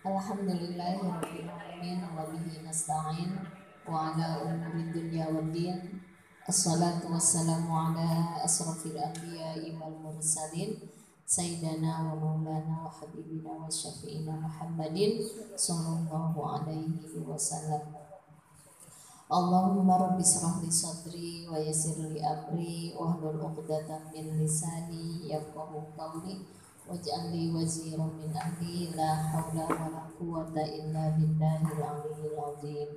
Alhamdulillahirabbil alamin wa bihi nasta'in wa ala umuri dunya waddin. Assalatu wassalamu ala asrafil anbiya'i wal mursalin sayyidina wa maulana wa habibina wa syafi'ina Muhammadin sallallahu alaihi wasallam. Allahumma rabbi shrah li sadri wa yassir li amri wahlul 'uqdatam min lisani yafqahu qawli waj'al li waziran min ahli la haula wa la quwwata illa billahil aliyyil azim.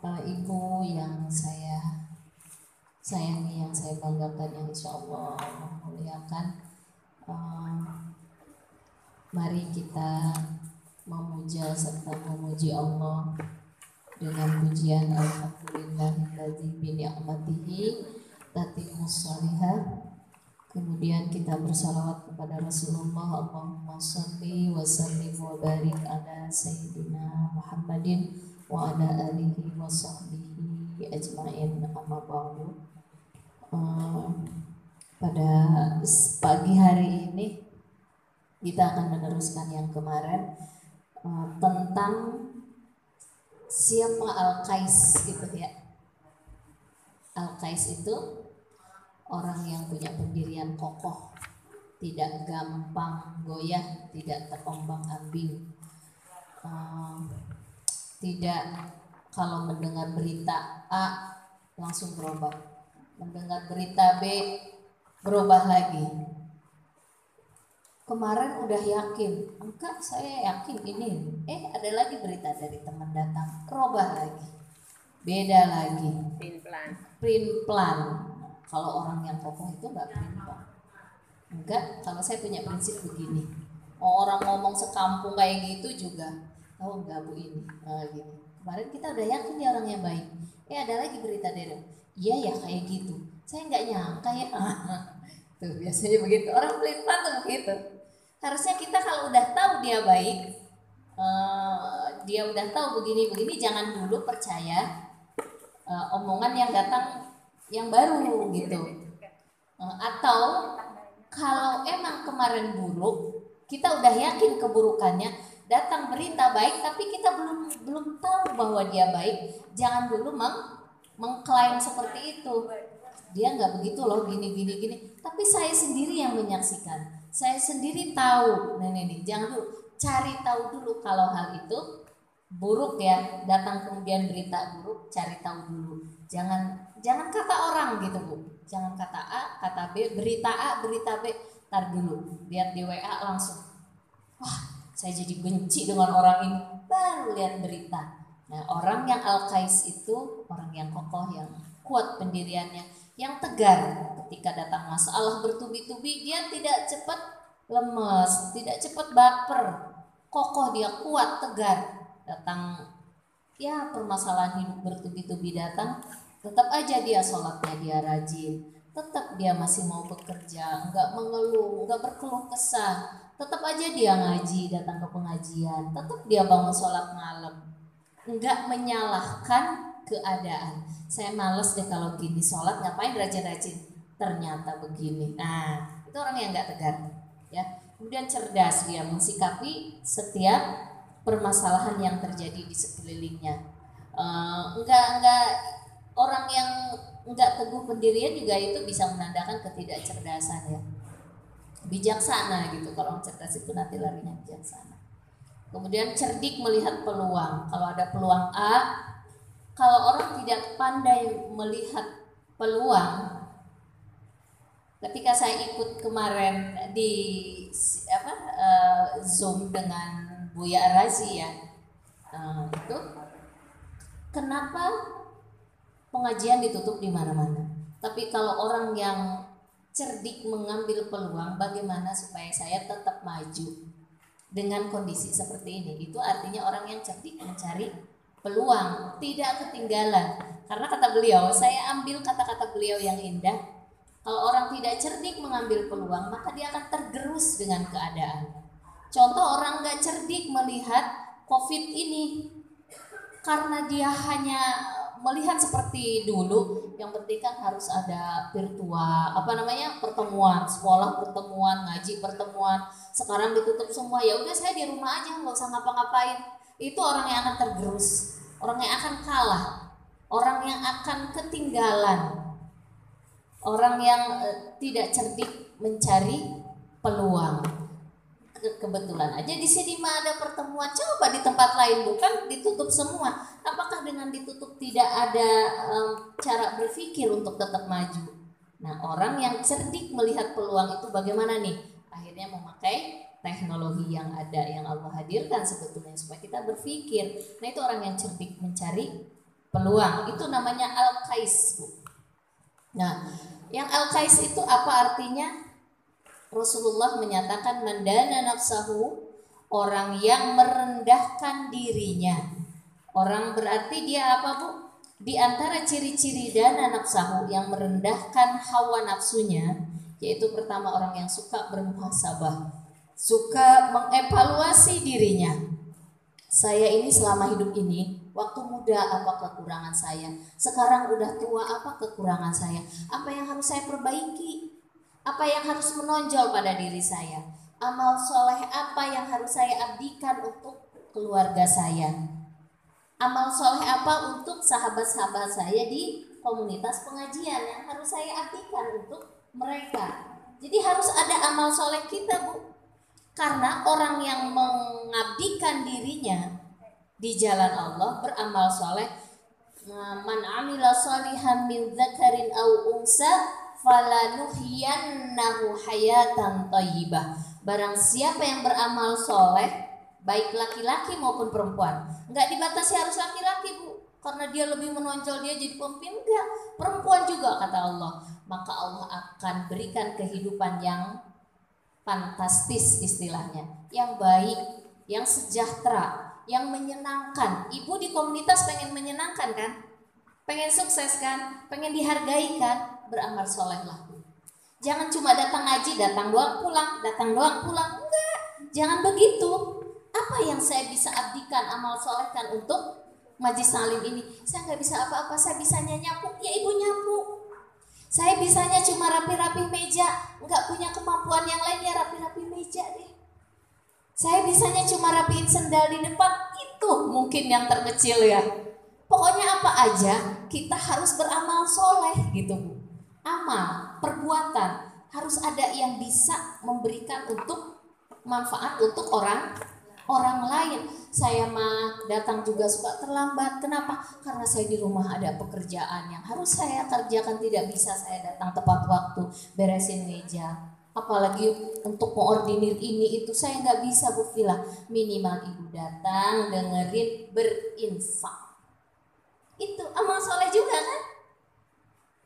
Ibu yang saya sayangi, yang saya banggakan, yang insya Allah muliakan, mari kita memuja serta memuji Allah dengan pujian alhamdulillahilladzi bi ni'matihi tatimmus shalihat. Kemudian kita bersalawat kepada Rasulullah. Allahumma sholli wa sallim wa barik ala sayyidina Muhammadin wa ala alihi wa sahbihi ajmain, amma ba'du. Pada pagi hari ini kita akan meneruskan yang kemarin tentang siapa Al-Qais gitu ya. Al-Qais itu orang yang punya pendirian kokoh, tidak gampang goyah, tidak terombang-ambing, tidak kalau mendengar berita A langsung berubah, mendengar berita B berubah lagi. Kemarin udah yakin, enggak saya yakin ini, ada lagi berita dari teman datang, berubah lagi, beda lagi, print plan. Kalau orang yang kokoh itu nggak primbang. Enggak, kalau saya punya prinsip begini. Orang ngomong sekampung kayak gitu juga, tahu nggak Bu ini? Gitu. Kemarin kita udah yakin dia orang yang baik. Ada lagi berita dari, iya ya kayak gitu. Saya nggak nyangka ya. Tuh biasanya begitu. Orang pelin-pelan tuh begitu. Harusnya kita kalau udah tahu dia baik, dia udah tahu begini-begini, jangan dulu percaya omongan yang datang yang baru gitu. Atau kalau emang kemarin buruk, kita udah yakin keburukannya, datang berita baik tapi kita belum tahu bahwa dia baik, jangan dulu mengklaim seperti itu. Dia nggak begitu loh, gini. Tapi saya sendiri yang menyaksikan, saya sendiri tahu. Nih, jangan dulu cari tahu dulu kalau hal itu buruk ya, datang kemudian berita buruk, cari tahu dulu. Jangan kata orang gitu Bu, jangan kata A, kata B, berita A, berita B, tar dulu, lihat di WA langsung, wah saya jadi benci dengan orang ini, baru lihat berita. Nah orang yang Al-Qais itu orang yang kokoh, yang kuat pendiriannya, yang tegar ketika datang masalah bertubi-tubi, dia tidak cepat lemes, tidak cepat baper, kokoh dia, kuat, tegar. Datang ya permasalahan hidup bertubi-tubi datang, tetap aja dia sholatnya dia rajin, tetap dia masih mau bekerja, enggak mengeluh, enggak berkeluh kesah, tetap aja dia ngaji, datang ke pengajian, tetap dia bangun sholat malam, enggak menyalahkan keadaan. Saya males deh kalau gini sholat, ngapain rajin-rajin, ternyata begini. Nah itu orang yang enggak tegar ya. Kemudian cerdas dia mensikapi setiap permasalahan yang terjadi di sekelilingnya. Enggak orang yang enggak teguh pendirian juga itu bisa menandakan ketidakcerdasan ya. Bijaksana gitu, kalau orang cerdas itu nanti larinya bijaksana. Kemudian cerdik melihat peluang. Kalau ada peluang A, kalau orang tidak pandai melihat peluang, ketika saya ikut kemarin di Zoom dengan Buya Razi ya, itu kenapa pengajian ditutup di mana-mana. Tapi kalau orang yang cerdik mengambil peluang, bagaimana supaya saya tetap maju dengan kondisi seperti ini? Itu artinya orang yang cerdik mencari peluang, tidak ketinggalan. Karena kata beliau, saya ambil kata-kata beliau yang indah, kalau orang tidak cerdik mengambil peluang, maka dia akan tergerus dengan keadaan. Contoh orang gak cerdik melihat COVID ini, karena dia hanya melihat seperti dulu, yang penting kan harus ada virtual, pertemuan, sekolah pertemuan, ngaji pertemuan. Sekarang ditutup semua, ya udah saya di rumah aja, nggak usah ngapa-ngapain. Itu orang yang akan tergerus, orang yang akan kalah, orang yang akan ketinggalan, orang yang tidak cerdik mencari peluang. Kebetulan aja di sini mah ada pertemuan, coba di tempat lain bukan ditutup semua. Apakah dengan ditutup tidak ada cara berpikir untuk tetap maju? Nah, orang yang cerdik melihat peluang itu bagaimana nih? Akhirnya memakai teknologi yang ada, yang Allah hadirkan sebetulnya supaya kita berpikir. Nah, itu orang yang cerdik mencari peluang. Itu namanya al-qais, Bu. Nah, yang al-qais itu apa artinya? Rasulullah menyatakan mandana nafsahu, orang yang merendahkan dirinya. Orang berarti dia apa, Bu? Di antara ciri-ciri dana nafsahu, yang merendahkan hawa nafsunya, yaitu pertama orang yang suka bermuhasabah, suka mengevaluasi dirinya. Saya ini selama hidup ini, waktu muda apa kekurangan saya, sekarang udah tua apa kekurangan saya, apa yang harus saya perbaiki, apa yang harus menonjol pada diri saya, amal soleh apa yang harus saya abdikan untuk keluarga saya, amal soleh apa untuk sahabat-sahabat saya di komunitas pengajian yang harus saya abdikan untuk mereka. Jadi harus ada amal soleh kita, Bu. Karena orang yang mengabdikan dirinya di jalan Allah, beramal soleh, man amila sholihan min dzakarin aw unsa falanuhyiyannahu hayatan thayyibah. Barang siapa yang beramal soleh, baik laki-laki maupun perempuan, nggak dibatasi harus laki-laki, Bu, karena dia lebih menonjol, dia jadi pemimpin, enggak, perempuan juga kata Allah. Maka Allah akan berikan kehidupan yang fantastis istilahnya, yang baik, yang sejahtera, yang menyenangkan. Ibu di komunitas pengen menyenangkan kan? Pengen sukses kan? Pengen dihargai kan? Beramal solehlah. Jangan cuma datang ngaji, datang doang pulang, enggak, jangan begitu. Apa yang saya bisa abdikan, amal solehkan untuk majlis salim ini? Saya nggak bisa apa-apa, saya bisanya nyapu, ya ibu nyapu. Saya bisanya cuma rapi-rapi meja, nggak punya kemampuan yang lain, ya rapi-rapi meja deh. Saya bisanya cuma rapiin sendal di depan, itu mungkin yang terkecil ya. Pokoknya apa aja kita harus beramal soleh gitu, Bu. Amal, perbuatan harus ada yang bisa memberikan untuk manfaat untuk orang lain. Saya mah datang juga suka terlambat. Kenapa? Karena saya di rumah ada pekerjaan yang harus saya kerjakan, tidak bisa saya datang tepat waktu beresin meja. Apalagi untuk mengordinir ini itu saya nggak bisa, Bu Vila. Minimal ibu datang, dengerin, berinfak. Itu amal soleh juga kan?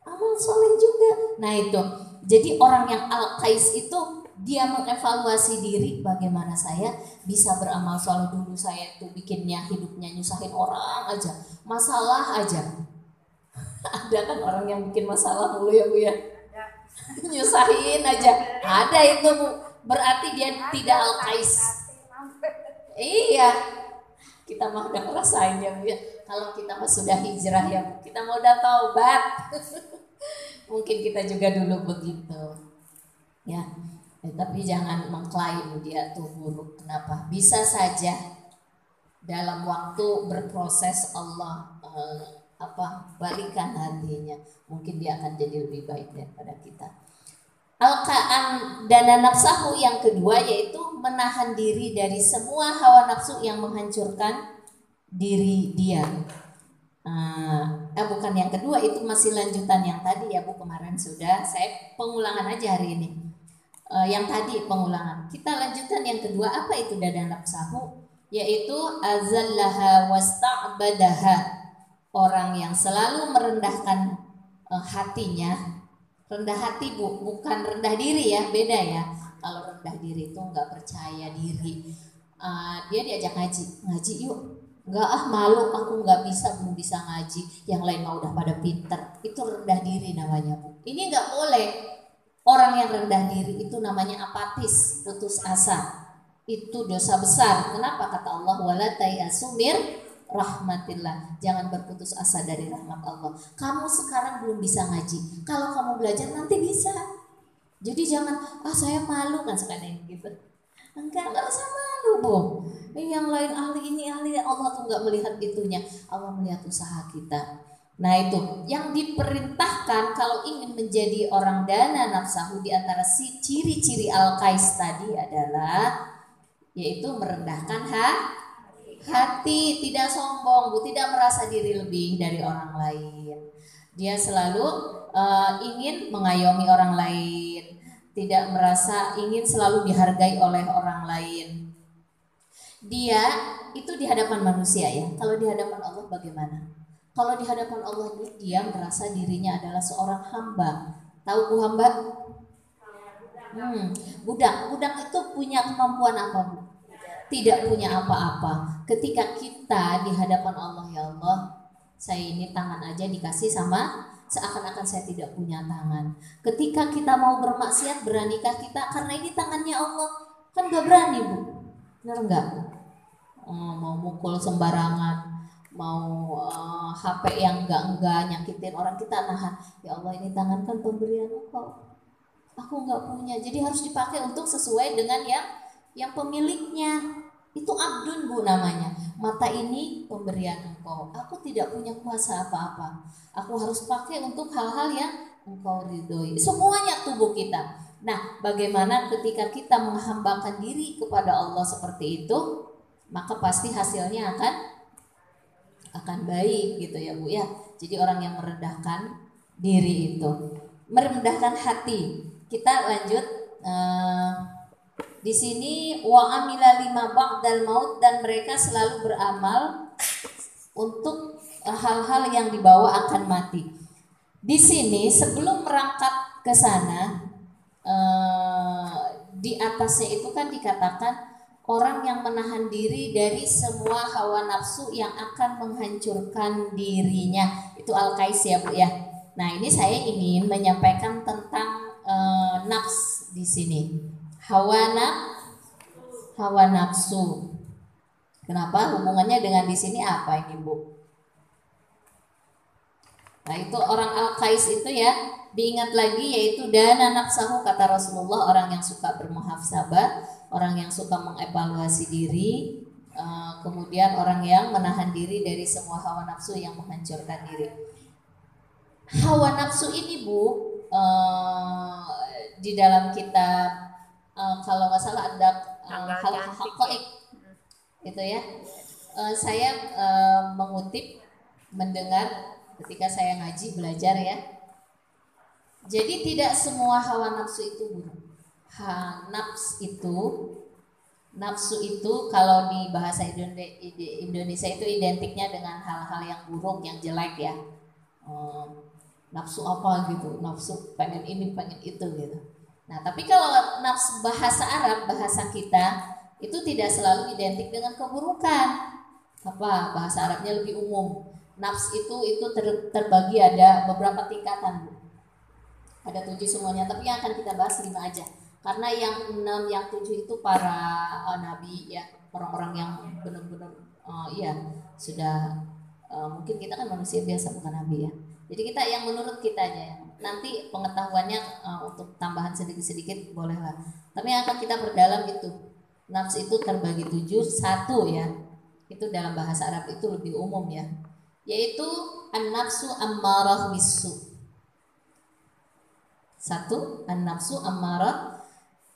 Amal soleh juga. Nah itu, jadi orang yang al-qais itu dia mengevaluasi diri, bagaimana saya bisa beramal soleh. Dulu saya itu bikinnya hidupnya nyusahin orang aja, masalah aja. Ada kan orang yang bikin masalah mulu ya, Bu ya? Nyusahin aja. Ada itu, Bu. Berarti dia tidak al-qais. Iya. Kita mah udah ngerasain ya, Bu ya. Kalau kita mah sudah hijrah ya, Bu. Kita mau udah taubat. Mungkin kita juga dulu begitu. Ya. Tapi jangan mengklaim dia tuh buruk. Kenapa? Bisa saja dalam waktu berproses Allah balikan hatinya. Mungkin dia akan jadi lebih baik daripada kita. Al-Qa'an dana nafsahu yang kedua yaitu menahan diri dari semua hawa nafsu yang menghancurkan diri dia. Bukan yang kedua, itu masih lanjutan yang tadi ya, Bu. Kemarin sudah saya pengulangan aja hari ini. Yang tadi pengulangan. Kita lanjutkan yang kedua, apa itu dana nafsahu? Yaitu azallaha wasta'badaha. Orang yang selalu merendahkan hatinya. Rendah hati, Bu, bukan rendah diri ya, beda ya. Kalau rendah diri itu nggak percaya diri. Dia diajak ngaji yuk. Enggak, malu, aku nggak bisa, belum bisa ngaji. Yang lain mah udah pada pinter. Itu rendah diri namanya, Bu. Ini nggak boleh. Orang yang rendah diri itu namanya apatis, putus asa. Itu dosa besar. Kenapa? Kata Allah, wala tayasu mir rahmatillah. Jangan berputus asa dari rahmat Allah. Kamu sekarang belum bisa ngaji, kalau kamu belajar nanti bisa. Jadi jangan saya malu kan sekadang gitu. Enggak usah malu, Bu. Yang lain ahli ini ahli, Allah tuh enggak melihat itunya. Allah melihat usaha kita. Nah itu yang diperintahkan kalau ingin menjadi orang dana nafsahu, di antara ciri-ciri al-qais tadi adalah yaitu merendahkan hati, tidak sombong, Bu, tidak merasa diri lebih dari orang lain. Dia selalu ingin mengayomi orang lain, tidak merasa ingin selalu dihargai oleh orang lain. Dia itu di hadapan manusia ya. Kalau di hadapan Allah bagaimana? Kalau di hadapan Allah dia merasa dirinya adalah seorang hamba. Tahu Bu hamba? Budak itu punya kemampuan apa, Bu? Tidak punya apa-apa. Ketika kita di hadapan Allah, ya Allah, saya ini tangan aja dikasih sama seakan-akan saya tidak punya tangan. Ketika kita mau bermaksiat, beranikah kita? Karena ini tangannya Allah. Kan gak berani, Bu. Benar enggak? Mau mukul sembarangan, mau HP yang enggak nyakitin orang, kita nahan. Ya Allah, ini tangan kan pemberian Engkau. Aku enggak punya. Jadi harus dipakai untuk sesuai dengan yang pemiliknya. Itu abdun, Bu, namanya. Mata ini pemberian Engkau. Aku tidak punya kuasa apa-apa. Aku harus pakai untuk hal-hal yang Engkau ridhoi. Semuanya tubuh kita. Nah, bagaimana ketika kita menghambakan diri kepada Allah seperti itu, maka pasti hasilnya akan baik gitu ya, Bu ya. Jadi orang yang merendahkan diri itu, merendahkan hati. Kita lanjut di sini, wa amila lima ba'dal maut, dan mereka selalu beramal untuk hal-hal yang dibawa akan mati. Di sini sebelum merangkap ke sana, di atasnya itu kan dikatakan orang yang menahan diri dari semua hawa nafsu yang akan menghancurkan dirinya. Itu al-qais ya, Bu ya. Nah, ini saya ingin menyampaikan tentang nafs di sini. Hawa nafsu. Kenapa hubungannya dengan di sini apa ini, Bu? Nah, itu orang al-qais itu ya, diingat lagi, yaitu dana nafsahu, kata Rasulullah, orang yang suka bermuhasabah, orang yang suka mengevaluasi diri, kemudian orang yang menahan diri dari semua hawa nafsu yang menghancurkan diri. Hawa nafsu ini, Bu, di dalam kitab kalau nggak salah ada haqaiq itu ya. Saya mengutip, mendengar ketika saya ngaji belajar ya. Jadi tidak semua hawa nafsu itu buruk. Nafsu itu kalau di bahasa Indonesia itu identiknya dengan hal-hal yang buruk, yang jelek ya. Nafsu apa gitu, nafsu pengen ini, pengen itu gitu. Nah, tapi kalau nafsu bahasa Arab, bahasa kita itu tidak selalu identik dengan keburukan. Apa? Bahasa Arabnya lebih umum. Nafs itu terbagi, ada beberapa tingkatan, Bu. Ada 7 semuanya, tapi yang akan kita bahas 5 aja. Karena yang 6, yang 7 itu para nabi ya, orang-orang yang benar-benar sudah mungkin kita kan manusia biasa, bukan nabi ya. Jadi kita yang menurut kita aja, nanti pengetahuannya untuk tambahan sedikit-sedikit bolehlah. Tapi yang akan kita perdalam itu, nafs itu terbagi 7, 1 ya. Itu dalam bahasa Arab itu lebih umum ya. Yaitu an-nafsu ammarah bisu. 1, an-nafsu ammarah,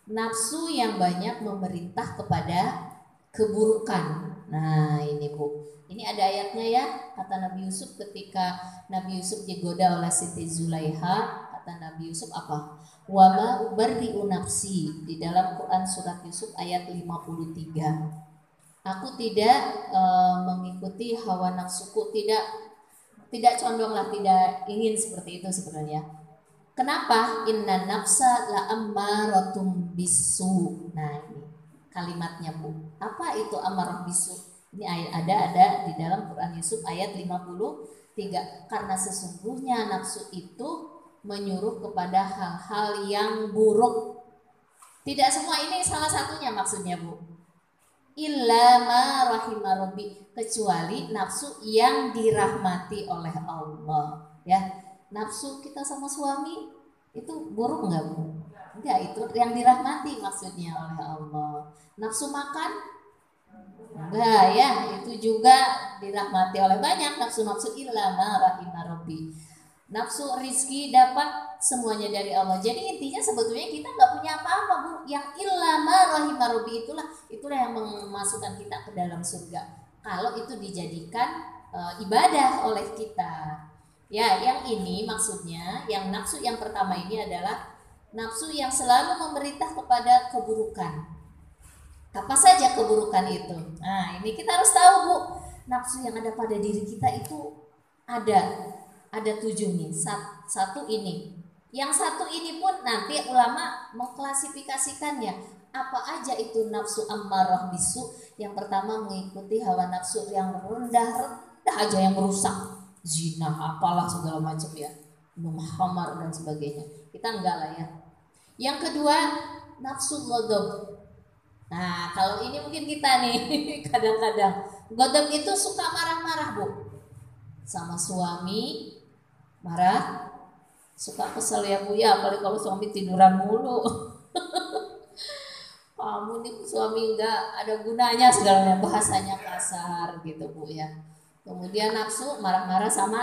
nafsu yang banyak memerintah kepada keburukan. Nah, ini, Bu. Ini ada ayatnya ya, kata Nabi Yusuf ketika Nabi Yusuf digoda oleh Siti Zulaiha, kata Nabi Yusuf apa? Wa ma ubarri'u nafsi, di dalam Quran surat Yusuf ayat 53. Aku tidak mengikuti hawa nafsuku, tidak condong lah, tidak ingin seperti itu sebenarnya. Kenapa? Inna nafsa la ammaratum bisu. Nah, ini kalimatnya, Bu. Apa itu amarah bisu? Ini ada di dalam Quran Yusuf ayat 53. Karena sesungguhnya nafsu itu menyuruh kepada hal-hal yang buruk. Tidak semua, ini salah satunya maksudnya, Bu. illa ma rahimah rabbi, kecuali nafsu yang dirahmati oleh Allah. Ya, nafsu kita sama suami itu buruk nggak Bu? Enggak, itu yang dirahmati maksudnya oleh Allah. Nafsu makan enggak ya, itu juga dirahmati oleh banyak nafsu-nafsu illa ma rahimah rabbi. Nafsu rizki dapat semuanya dari Allah. Jadi intinya sebetulnya kita nggak punya apa-apa Bu. Yang illa ma rahimah rabbi itulah yang memasukkan kita ke dalam surga. Kalau itu dijadikan ibadah oleh kita. Ya, yang ini maksudnya, yang nafsu yang pertama ini adalah nafsu yang selalu memerintah kepada keburukan. Apa saja keburukan itu? Nah, ini kita harus tahu Bu. Nafsu yang ada pada diri kita itu ada 7 nih. Satu ini. Yang satu ini pun nanti ulama mengklasifikasikannya. Apa aja itu nafsu ammarah bisu? Yang pertama mengikuti hawa nafsu yang rendah aja, yang merusak, zina, apalah segala macam ya, hamar dan sebagainya. Kita enggak lah ya. Yang kedua nafsu ghadab. Nah, kalau ini mungkin kita nih kadang-kadang ghadab itu suka marah-marah Bu, sama suami marah, suka kesel ya Bu ya, apalagi kalau suami tiduran mulu. Kamu nih suami enggak ada gunanya, segalanya, bahasanya kasar gitu Bu ya. Kemudian nafsu marah-marah sama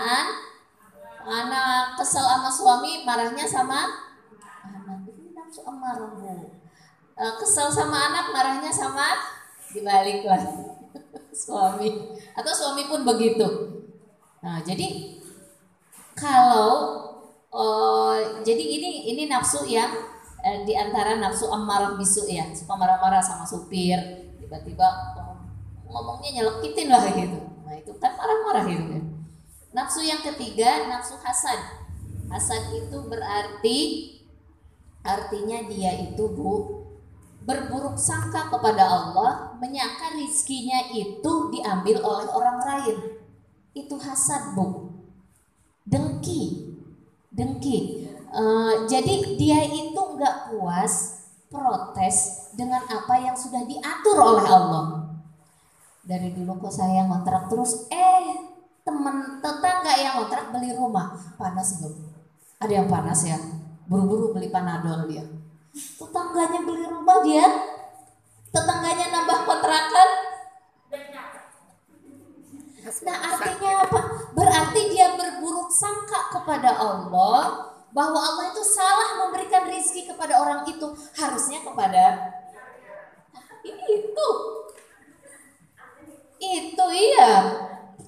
anak, kesel sama suami marahnya sama anak, ini nafsu amarah Bu. Kesel sama anak marahnya sama dibalik lah suami, atau suami pun begitu. Nah, jadi kalau jadi ini nafsu yang diantara nafsu amarah bisu ya, suka marah-marah sama supir, tiba-tiba ngomongnya nyelekitin lah gitu. Nah, itu kan marah-marah gitu kan. Nafsu yang ketiga nafsu hasad. Hasad itu artinya dia itu Bu, berburuk sangka kepada Allah, menyangka rizkinya itu diambil oleh orang lain. Itu hasad Bu. Dengki. Jadi dia itu nggak puas, protes dengan apa yang sudah diatur oleh Allah. Dari dulu kok saya ngontrak terus, teman tetangga yang ngontrak beli rumah, panas nggak Bu? Ada yang panas ya, buru-buru beli panadol dia. Tetangganya beli rumah dia, tetangganya nambah kontrakan. Nah, artinya apa? Berarti dia berburuk sangka kepada Allah, bahwa Allah itu salah memberikan rizki kepada orang itu, harusnya kepada itu iya.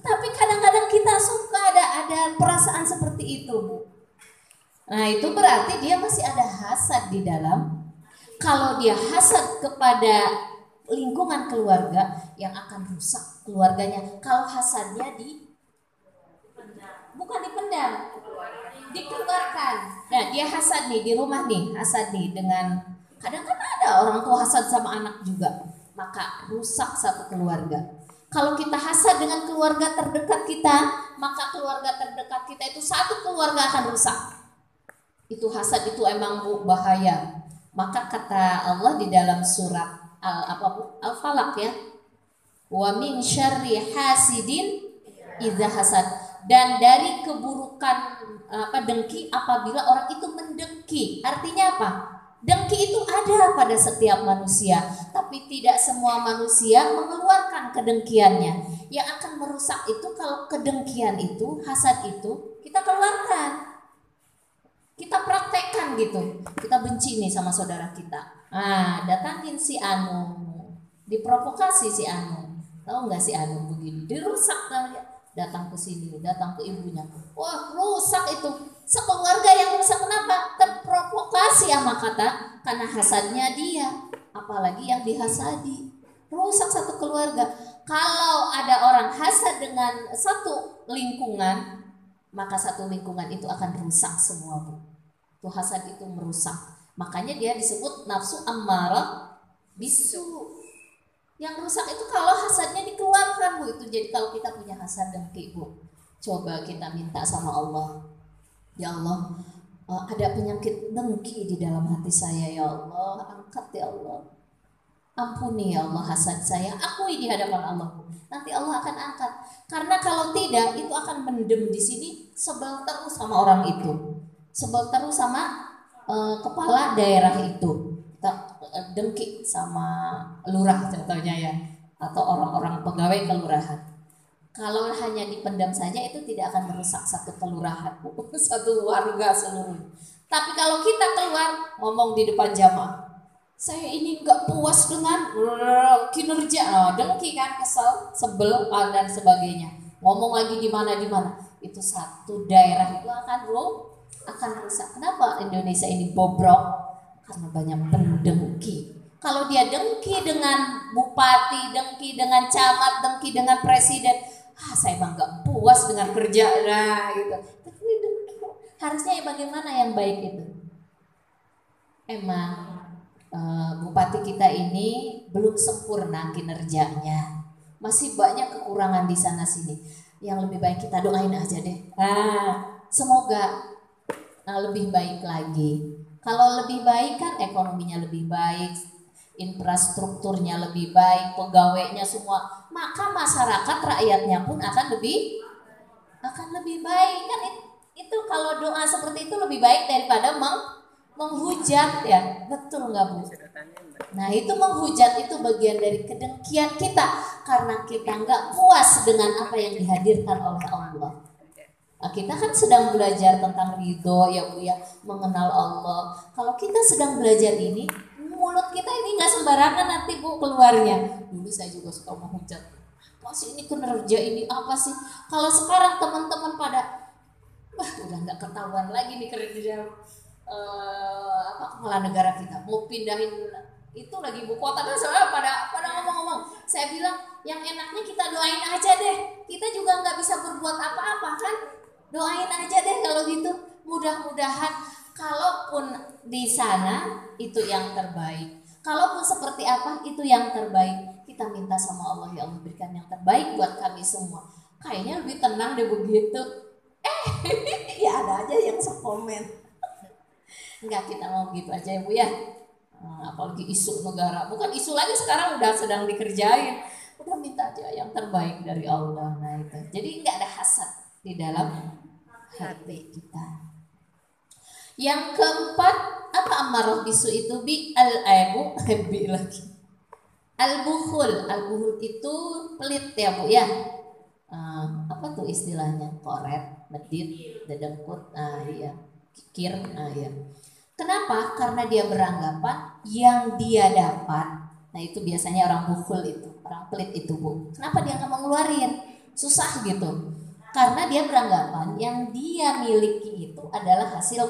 Tapi kadang-kadang kita suka ada perasaan seperti itu Bu. Nah, itu berarti dia masih ada hasad di dalam. Kalau dia hasad kepada lingkungan keluarga, yang akan rusak keluarganya. Kalau hasadnya bukan dipendam, dikeluarkan. Nah, dia hasad nih di rumah nih, hasad nih dengan, kadang kan ada orang tua hasad sama anak juga, maka rusak satu keluarga. Kalau kita hasad dengan keluarga terdekat kita, maka keluarga terdekat kita itu satu keluarga akan rusak. Itu hasad itu emang Bu, bahaya. Maka kata Allah di dalam surat Al-Falaq ya, wa min syarri hasidin idza hasad, dan dari keburukan dengki apabila orang itu mendengki. Artinya apa? Dengki itu ada pada setiap manusia, tapi tidak semua manusia mengeluarkan kedengkiannya. Yang akan merusak itu kalau kedengkian itu, hasad itu kita keluarkan, kita praktekkan gitu. Kita benci nih sama saudara kita. Datangin si Anu, diprovokasi si Anu. Tahu nggak si Anu begini? Dirusak dia. Datang ke sini, datang ke ibunya. Wah, rusak itu. Sekeluarga yang rusak kenapa? Terprovokasi sama karena hasadnya dia. Apalagi yang dihasadi. Rusak satu keluarga. Kalau ada orang hasad dengan satu lingkungan, maka satu lingkungan itu akan rusak semua Bu. Tuh hasad itu merusak. Makanya dia disebut nafsu ammarah bisu. Yang rusak itu kalau hasadnya dikeluarkan Bu. Itu jadi kalau kita punya hasad dengki Bu, coba kita minta sama Allah, ya Allah, ada penyakit dengki di dalam hati saya ya Allah, angkat ya Allah. Ampuni ya Allah hasad saya, akui di hadapan Allah. Nanti Allah akan angkat. Karena kalau tidak, itu akan mendem di sini, sebel terus sama orang itu, sebel terus sama kepala daerah itu. Kita dengki sama lurah contohnya ya, atau orang-orang pegawai kelurahan. Kalau hanya dipendam saja itu tidak akan merusak satu kelurahan, satu warga seluruhnya. Tapi kalau kita keluar ngomong di depan jamaah, saya ini nggak puas dengan kinerja, dengki kan, kesel, sebel dan sebagainya. Ngomong lagi di mana, itu satu daerah itu akan rusak. Kenapa Indonesia ini bobrok? Karena banyak pendengki. Kalau dia dengki dengan bupati, dengki dengan camat, dengki dengan presiden, saya emang nggak puas dengan kerja, gitu. Tapi dengki. Harusnya bagaimana yang baik itu? Emang bupati kita ini belum sempurna kinerjanya, masih banyak kekurangan di sana sini. Yang lebih baik kita doain aja deh. Semoga lebih baik lagi. Kalau lebih baik kan ekonominya lebih baik, infrastrukturnya lebih baik, pegawainya semua, maka masyarakat rakyatnya pun akan lebih baik kan. Itu kalau doa seperti itu lebih baik daripada menghujat ya, betul nggak Bu? Nah itu menghujat itu bagian dari kedengkian kita karena kita nggak puas dengan apa yang dihadirkan oleh Allah. Nah, kita kan sedang belajar tentang ridho ya Bu ya, mengenal Allah. Kalau kita sedang belajar ini, mulut kita ini nggak sembarangan nanti Bu keluarnya. Dulu saya juga suka menghujat, apa sih ini kinerja ini apa sih? Kalau sekarang teman-teman pada udah nggak ketahuan lagi nih kerja kepala negara kita mau pindahin itu lagi ibu kota kan, soalnya pada ngomong-ngomong. Saya bilang yang enaknya kita doain aja deh, kita juga nggak bisa berbuat apa-apa kan, doain aja deh kalau gitu. Mudah-mudahan kalaupun di sana itu yang terbaik, kalaupun seperti apa itu yang terbaik, kita minta sama Allah, ya Allah berikan yang terbaik buat kami semua. Kayaknya lebih tenang deh begitu. Ya ada aja yang sekomen. Enggak, kita mau gitu aja ya Bu ya. Apalagi isu negara, bukan isu lagi sekarang, udah sedang dikerjain. Udah minta aja yang terbaik dari Allah. Nah itu. Jadi enggak ada hasad di dalam hati kita. Yang keempat, apa amarah bisu itu? Bi lagi. Al-bukhul. Al-bukhul itu pelit ya Bu ya. Apa tuh istilahnya? Koret, medit, dedengkut, iya. Kikir, iya. Kenapa? Karena dia beranggapan yang dia dapat. Nah itu biasanya orang bukhul itu, orang pelit itu Bu. Kenapa dia nggak mau ngeluarin? Susah gitu. Karena dia beranggapan yang dia miliki itu adalah hasil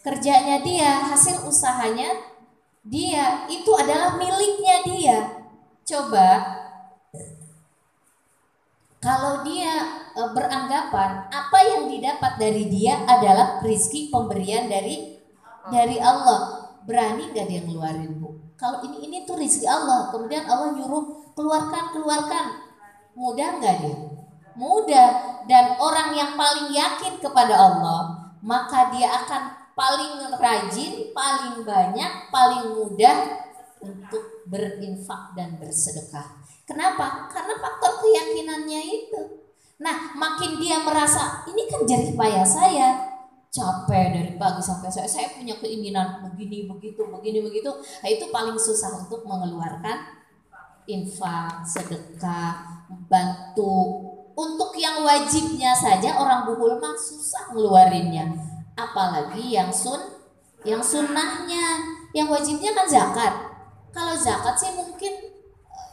kerjanya dia, hasil usahanya dia, itu adalah miliknya dia. Coba kalau dia beranggapan apa yang didapat dari dia adalah rezeki pemberian dari Allah, berani gak dia ngeluarin Bu? Kalau ini tuh rezeki Allah, kemudian Allah nyuruh keluarkan, mudah nggak dia? Mudah. Dan orang yang paling yakin kepada Allah, maka dia akan paling rajin, paling banyak, paling mudah untuk berinfak dan bersedekah. Kenapa? Karena faktor keyakinannya itu. Nah, makin dia merasa ini kan jerih payah saya, capek dari pagi sampai saya punya keinginan begini begitu. Nah, itu paling susah untuk mengeluarkan infak, sedekah, bantu. Untuk yang wajibnya saja orang bukhul mah susah ngeluarinnya. Apalagi yang sunnahnya. Yang wajibnya kan zakat. Kalau zakat sih mungkin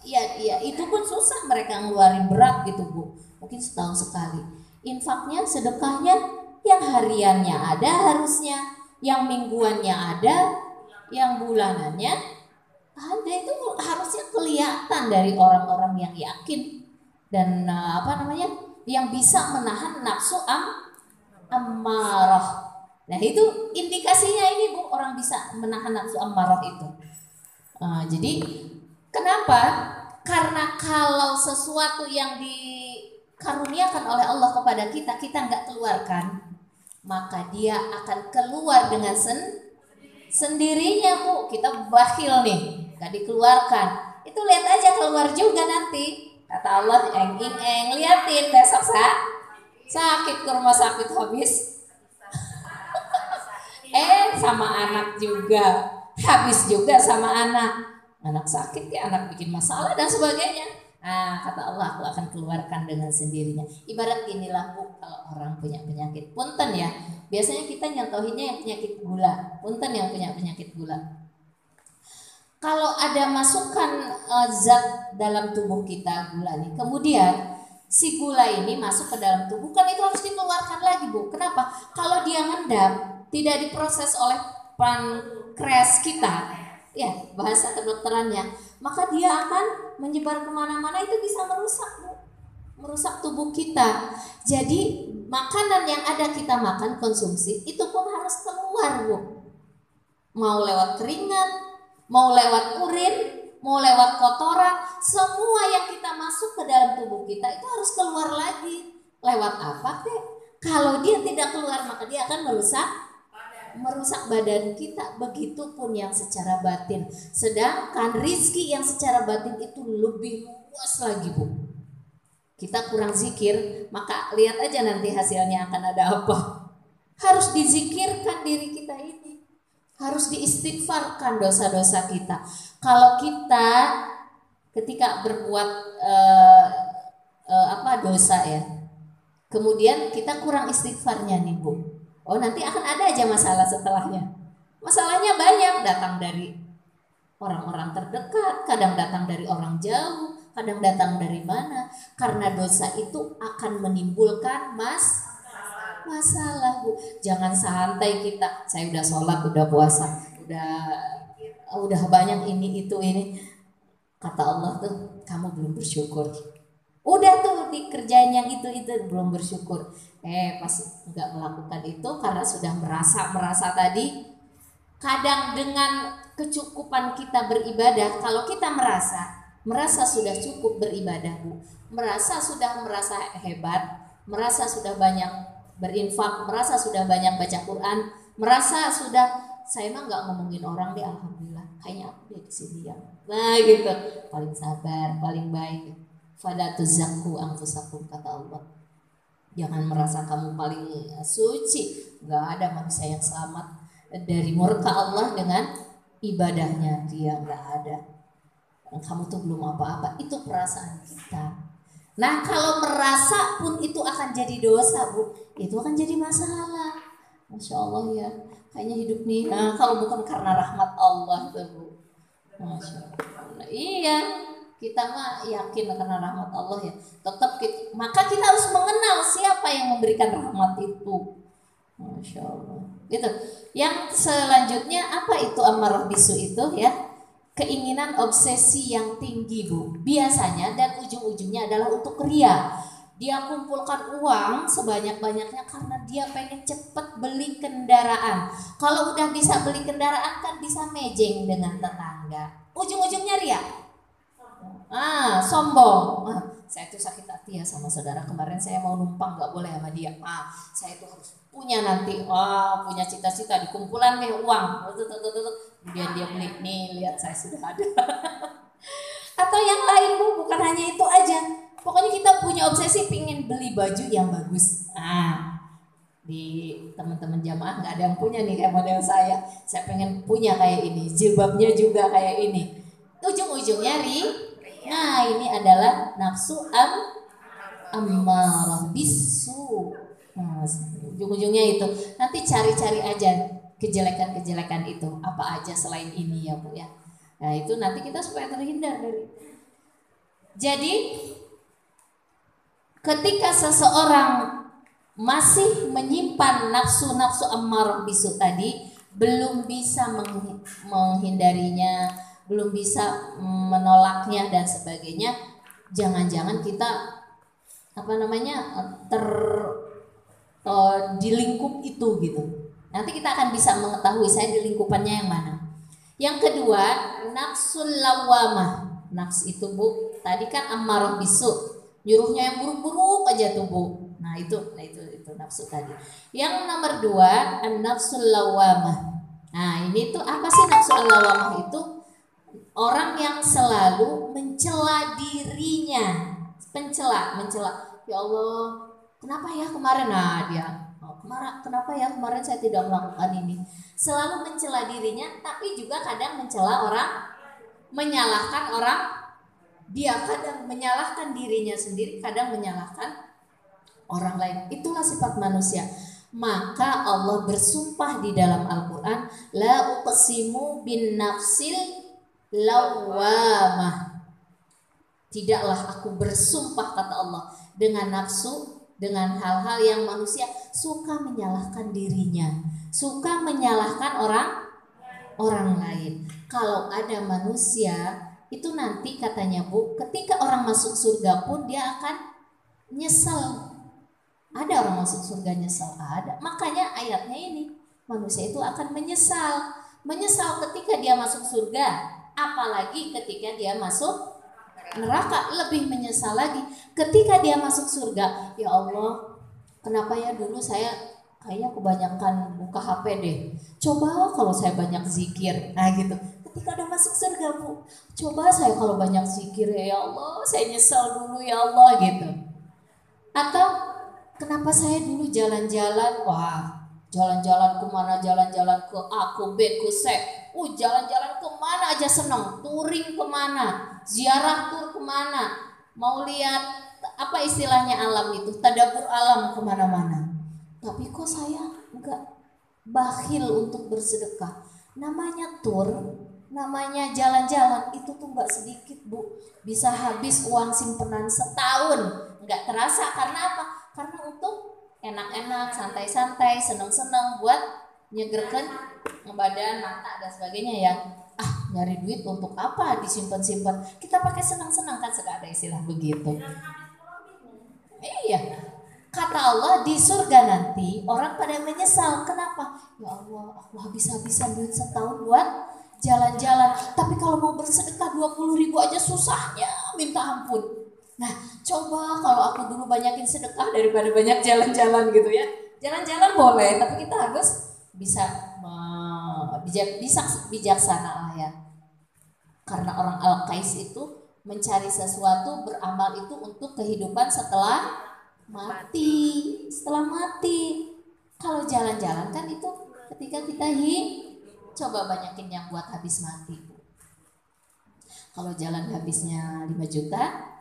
ya itu pun susah mereka ngeluarin, berat gitu Bu. Mungkin setahun sekali. Infaknya, sedekahnya yang hariannya ada harusnya, yang mingguannya ada, yang bulanannya ada. Itu harusnya kelihatan dari orang-orang yang yakin dan yang bisa menahan nafsu ammarah. Nah itu indikasinya ini Bu, orang bisa menahan nafsu ammarah itu. Jadi kenapa? Karena kalau sesuatu yang dikaruniakan oleh Allah kepada kita nggak keluarkan, maka dia akan keluar dengan Sendirinya Bu, kita bakhil nih, gak dikeluarkan. Itu lihat aja keluar juga nanti. Kata Allah, liatin besok sakit ke rumah sakit habis. Sama anak juga, habis juga sama anak. Anak sakit ya, anak bikin masalah dan sebagainya. Nah, kata Allah, aku akan keluarkan dengan sendirinya. Ibarat inilah Bu, kalau orang punya penyakit. Punten ya, biasanya kita nyontohinnya yang penyakit gula. Punten yang punya penyakit gula. Kalau ada masukan zat dalam tubuh kita, gula nih, kemudian si gula ini masuk ke dalam tubuh, kan itu harus dikeluarkan lagi Bu. Kenapa? Kalau dia ngendap, tidak diproses oleh pankreas kita, ya bahasa kedokterannya, maka dia akan menyebar kemana-mana, itu bisa merusak Bu, merusak tubuh kita. Jadi makanan yang ada kita makan, konsumsi, itu pun harus keluar Bu. Mau lewat keringat, mau lewat urin, mau lewat kotoran, semua yang kita masuk ke dalam tubuh kita itu harus keluar lagi. Lewat apa kek? Kalau dia tidak keluar, maka dia akan merusak badan kita. Begitupun yang secara batin. Sedangkan rizki yang secara batin itu lebih luas lagi Bu. Kita kurang zikir, maka lihat aja nanti hasilnya akan ada apa. Harus dizikirkan diri kita ini, harus diistighfarkan dosa-dosa kita. Kalau kita ketika berbuat dosa ya, kemudian kita kurang istighfarnya nih Bu, nanti akan ada aja masalah setelahnya. Masalahnya banyak, datang dari orang-orang terdekat, kadang datang dari orang jauh, kadang datang dari mana. Karena dosa itu akan menimbulkan masalah Bu. Jangan santai kita, saya udah sholat, udah puasa, udah banyak ini itu ini. Kata Allah tuh, kamu belum bersyukur. Udah tuh dikerjain yang itu belum bersyukur. Pas nggak melakukan itu karena sudah merasa tadi. Kadang dengan kecukupan kita beribadah, kalau kita merasa sudah cukup beribadah Bu, merasa hebat, merasa sudah banyak berinfak, merasa sudah banyak baca Quran, merasa sudah, saya mah nggak ngomongin orang deh, alhamdulillah, kayaknya aku deh di sini ya. Nah gitu, paling sabar, paling baik. Fala tuzakku anfusakum, kata Allah. Jangan merasa kamu paling suci. Nggak ada manusia yang selamat dari murka Allah dengan ibadahnya, dia nggak ada. Kamu tuh belum apa-apa, itu perasaan kita. Nah kalau merasa pun itu akan jadi dosa Bu, itu akan jadi masalah. Masya Allah ya, kayaknya hidup nih, kalau bukan karena rahmat Allah tuh Bu. Masya Allah. Iya, kita mah yakin karena rahmat Allah ya. Maka kita harus mengenal siapa yang memberikan rahmat itu. Masya Allah. Gitu. Yang selanjutnya apa itu amarah bisu itu ya? Keinginan obsesi yang tinggi Bu. Biasanya dan ujung-ujungnya adalah untuk ria. Dia kumpulkan uang sebanyak-banyaknya karena dia pengen cepet beli kendaraan. Kalau udah bisa beli kendaraan kan bisa mejeng dengan tetangga. Ujung-ujungnya ria. Sombong. Saya tuh sakit hati ya sama saudara, kemarin saya mau numpang gak boleh sama dia. Saya tuh harus punya nanti, punya cita-cita di kumpulan nih uang. Kemudian dia beli, nih lihat saya sudah ada. Atau yang lain Bu, bukan hanya itu aja. Pokoknya kita punya obsesi pingin beli baju yang bagus. Di teman-teman jamaah nggak ada yang punya nih kayak model saya. Saya pengen punya kayak ini, jilbabnya juga kayak ini. Ujung-ujungnya ini adalah nafsu ammarah bisu. Ujung-ujungnya itu. Nanti cari-cari aja kejelekan-kejelekan itu apa aja selain ini ya Bu ya. Nah itu nanti kita supaya terhindar dari. Jadi ketika seseorang masih menyimpan nafsu-nafsu ammarah bisu tadi, belum bisa menghindarinya, belum bisa menolaknya dan sebagainya, jangan-jangan kita di lingkup itu gitu. Nanti kita akan bisa mengetahui saya di lingkupannya yang mana. Yang kedua, nafsul lawamah. Nafs itu Bu, tadi kan ammarah bisu, nyuruhnya yang buruk-buruk aja tuh Bu. Nah itu nafsu tadi. Yang nomor dua, an-nafsul lawamah. Nah ini tuh apa sih nafsu al-lawamah itu? Orang yang selalu mencela dirinya, mencela. Ya Allah, kenapa ya kemarin? Nah dia, kenapa ya kemarin saya tidak melakukan ini? Selalu mencela dirinya, tapi juga kadang mencela orang, menyalahkan orang. Dia kadang menyalahkan dirinya sendiri, kadang menyalahkan orang lain. Itulah sifat manusia. Maka Allah bersumpah di dalam Al-Quran, la uqsimu bin nafsil lawamah. Tidaklah aku bersumpah, kata Allah, dengan nafsu, dengan hal-hal yang manusia suka menyalahkan dirinya, suka menyalahkan orang lain. Kalau ada manusia itu nanti katanya Bu, ketika orang masuk surga pun dia akan nyesel. Ada orang masuk surga nyesel? Ada. Makanya ayatnya ini, manusia itu akan menyesal. Menyesal ketika dia masuk surga, apalagi ketika dia masuk neraka, lebih menyesal lagi. Ketika dia masuk surga, ya Allah, kenapa ya dulu saya kayaknya kebanyakan buka HP deh. Coba kalau saya banyak zikir. Nah gitu. Ketika udah masuk surga Bu, coba saya kalau banyak zikir ya Allah, saya nyesal dulu ya Allah gitu. Atau kenapa saya dulu jalan-jalan, wah jalan-jalan kemana, jalan-jalan ke A, ke B, ke C, jalan-jalan kemana aja seneng, touring kemana, ziarah tur kemana, mau lihat apa istilahnya alam itu, tadabur alam kemana-mana. Tapi kok saya enggak, bakhil untuk bersedekah. Namanya tur, namanya jalan-jalan itu tuh nggak sedikit Bu, bisa habis uang simpenan setahun nggak terasa. Karena apa? Karena untuk enak-enak, santai-santai, seneng-seneng buat nyegerkan badan, mata dan sebagainya ya. Nyari duit untuk apa disimpan-simpan? Kita pakai senang-senang kan, suka ada istilah begitu. Iya. Kata Allah di surga nanti orang pada menyesal. Kenapa? Ya Allah, aku habis-habisan duit setahun buat jalan-jalan. Tapi kalau mau bersedekah 20.000 aja susahnya minta ampun. Nah, coba kalau aku dulu banyakin sedekah daripada banyak jalan-jalan gitu ya. Jalan-jalan boleh, tapi kita harus bisa bijaksana lah ya. Karena orang Al-Qais itu mencari sesuatu, beramal itu untuk kehidupan setelah mati. Setelah mati. Kalau jalan-jalan kan itu ketika kita coba banyakin yang buat habis mati. Kalau jalan habisnya 5 juta,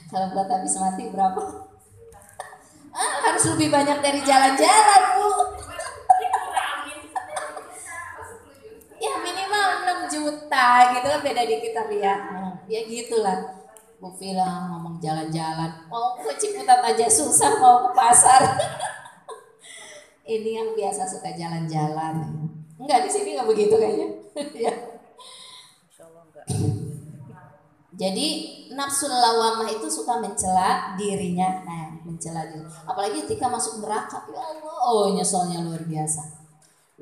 kalau buat habis mati berapa? Harus lebih banyak dari jalan-jalan Bu. Ya minimal 6 juta gitu kan, beda dikit tapi ya. Ya gitulah. Bu bilang ngomong jalan-jalan, mau ke Ciputat aja susah, mau ke pasar. Ini yang biasa suka jalan-jalan. Enggak, di sini nggak begitu kayaknya. Ya. Jadi nafsul lawamah itu suka mencela dirinya, mencela diri. Apalagi ketika masuk neraka, ya Allah, nyeselnya luar biasa.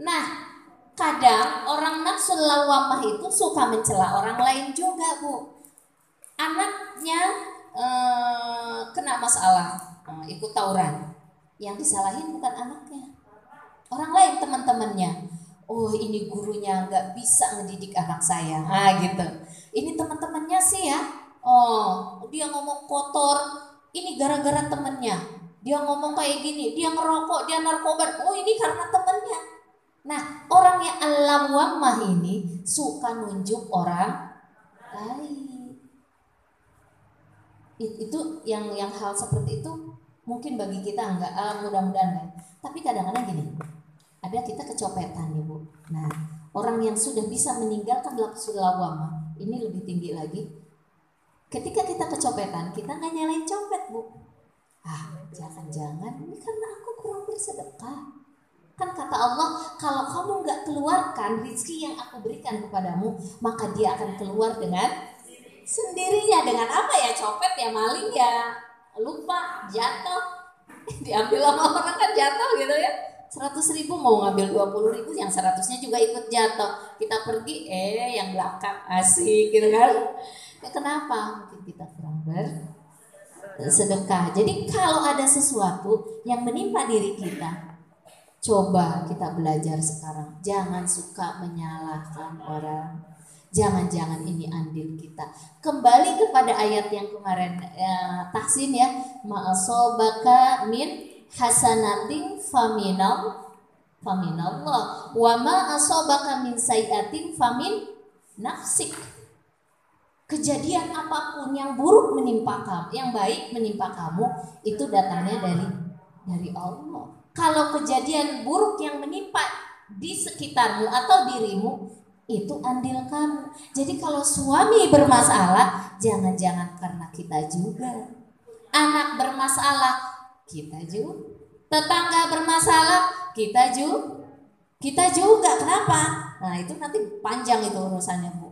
Nah, kadang orang nafsul lawamah itu suka mencela orang lain juga Bu. Anaknya kena masalah, ikut tawuran, yang disalahin bukan anaknya, orang lain, teman-temannya. Ini gurunya nggak bisa ngedidik anak saya, gitu. Ini teman-temannya sih ya, dia ngomong kotor, ini gara-gara temennya. Dia ngomong kayak gini, dia ngerokok, dia narkoba, ini karena temennya. Nah, orang yang al-lawamah ini suka nunjuk orang lain. Itu yang hal seperti itu mungkin bagi kita enggak, mudah-mudahan kan. Tapi kadang-kadang gini, ada kita kecopetan nih Bu. Nah, orang yang sudah bisa meninggalkan nafsul lawamah ini lebih tinggi lagi. Ketika kita kecopetan, kita nggak nyalain copet Bu. Jangan-jangan ini karena aku kurang bersedekah. Kan kata Allah, kalau kamu nggak keluarkan rezeki yang aku berikan kepadamu, maka dia akan keluar dengan sendirinya. Dengan apa ya? Copet ya, maling ya, lupa, jatuh, diambil sama orang kan jatuh gitu ya. 100.000 mau ngambil 20.000, yang 100-nya juga ikut jatuh. Kita pergi, yang belakang asik gitu kan. Ya kenapa? Mungkin kita kurang bersedekah. Jadi kalau ada sesuatu yang menimpa diri kita, Coba kita belajar sekarang, jangan suka menyalahkan orang. Jangan-jangan ini andil kita. Kembali kepada ayat yang kemarin tahsin ya, ma'asobaka min hasanatin faminallah wa ma'asobaka min sayiatin famin nafsik. Kejadian apapun yang buruk menimpa kamu, yang baik menimpa kamu, itu datangnya dari Allah. Kalau kejadian buruk yang menimpa di sekitarmu atau dirimu, itu andil kamu. Jadi kalau suami bermasalah, jangan-jangan karena kita juga. Anak bermasalah, kita juga. Tetangga bermasalah, kita juga. Kenapa? Nah itu nanti panjang itu urusannya Bu.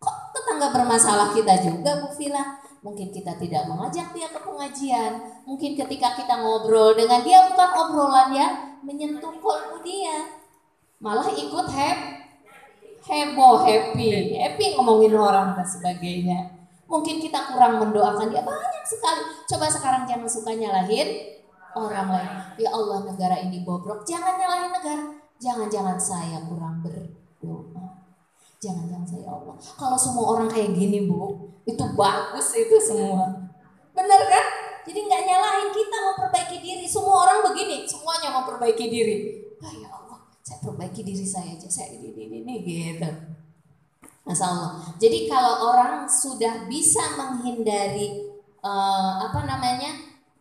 Kok tetangga bermasalah kita juga Bu Vila? Mungkin kita tidak mengajak dia ke pengajian. Mungkin ketika kita ngobrol dengan dia bukan obrolan yang menyentuh kolbu dia, malah ikut heboh, happy ngomongin orang dan sebagainya. Mungkin kita kurang mendoakan dia, banyak sekali. Coba sekarang jangan suka nyalahin orang lain. Ya Allah, negara ini bobrok. Jangan nyalahin negara. Jangan-jangan saya kurang berdoa. Jangan-jangan saya Allah. Kalau semua orang kayak gini Bu, itu bagus itu semua. Bener kan? Jadi nggak nyalahin, kita memperbaiki diri. Semua orang begini, semuanya memperbaiki diri. Ah, ya Allah, saya perbaiki diri saya aja. Saya ini gitu. Masya Allah. Jadi kalau orang sudah bisa menghindari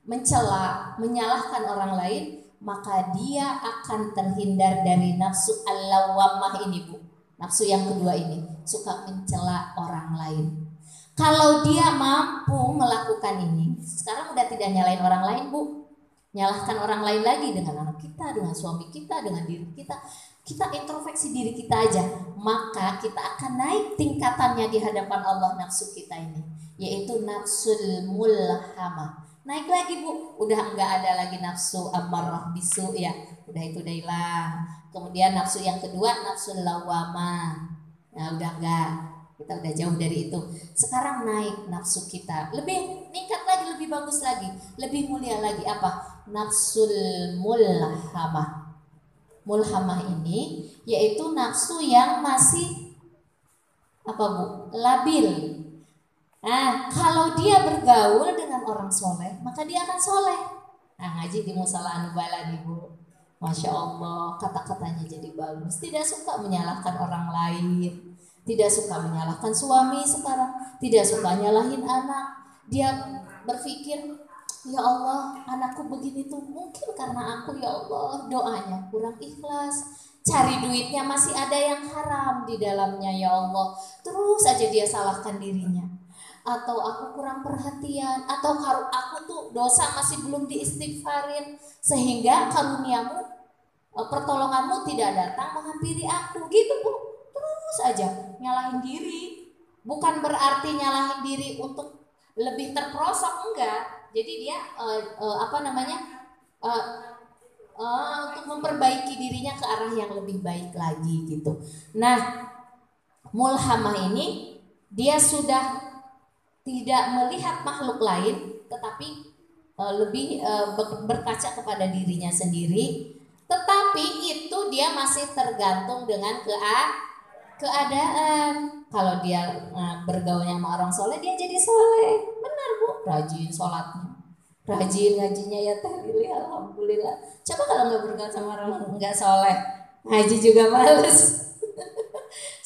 mencela, menyalahkan orang lain, maka dia akan terhindar dari nafsu al-lawwamah ini Bu. Nafsu yang kedua ini, suka mencela orang lain. Kalau dia mampu melakukan ini, sekarang udah tidak nyalain orang lain Bu, nyalahkan orang lain lagi dengan anak kita, dengan suami kita, dengan diri kita. Kita introspeksi diri kita aja, maka kita akan naik tingkatannya di hadapan Allah nafsu kita ini, yaitu nafsul mulhamah. Naik lagi Bu, udah enggak ada lagi nafsu amarrah bisu ya, udah itu udah hilang. Kemudian nafsu yang kedua nafsu lawamah. Nah udah enggak, kita udah jauh dari itu. Sekarang naik nafsu kita, lebih meningkat lagi, lebih bagus lagi, lebih mulia lagi. Apa? Nafsul mulhamah. Mulhamah ini yaitu nafsu yang masih labil. Nah, kalau dia bergaul dengan orang soleh, maka dia akan soleh. Nah, ngaji di Musala Anubala nih Bu, Masya Allah, kata-katanya jadi bagus. Tidak suka menyalahkan orang lain, tidak suka menyalahkan suami sekarang, tidak suka nyalahin anak. Dia berpikir, ya Allah, anakku begini tuh mungkin karena aku, ya Allah, doanya kurang ikhlas. Cari duitnya masih ada yang haram di dalamnya, ya Allah. Terus aja dia salahkan dirinya. Atau aku kurang perhatian, atau aku tuh dosa masih belum diistighfarin, sehingga karuniamu, pertolonganmu tidak datang menghampiri aku, gitu Bu. Terus aja nyalahin diri. Bukan berarti nyalahin diri untuk lebih terperosok, enggak. Jadi dia untuk memperbaiki dirinya ke arah yang lebih baik lagi gitu. Nah, mulhamah ini dia sudah tidak melihat makhluk lain, tetapi lebih berkaca kepada dirinya sendiri. Tetapi itu dia masih tergantung dengan keadaan. Kalau dia bergaulnya sama orang soleh, dia jadi soleh. Benar Bu, rajin sholatnya, rajin ngajinya ya Teh Lili, alhamdulillah. Coba kalau nggak bergaul sama orang nggak soleh, ngaji juga males.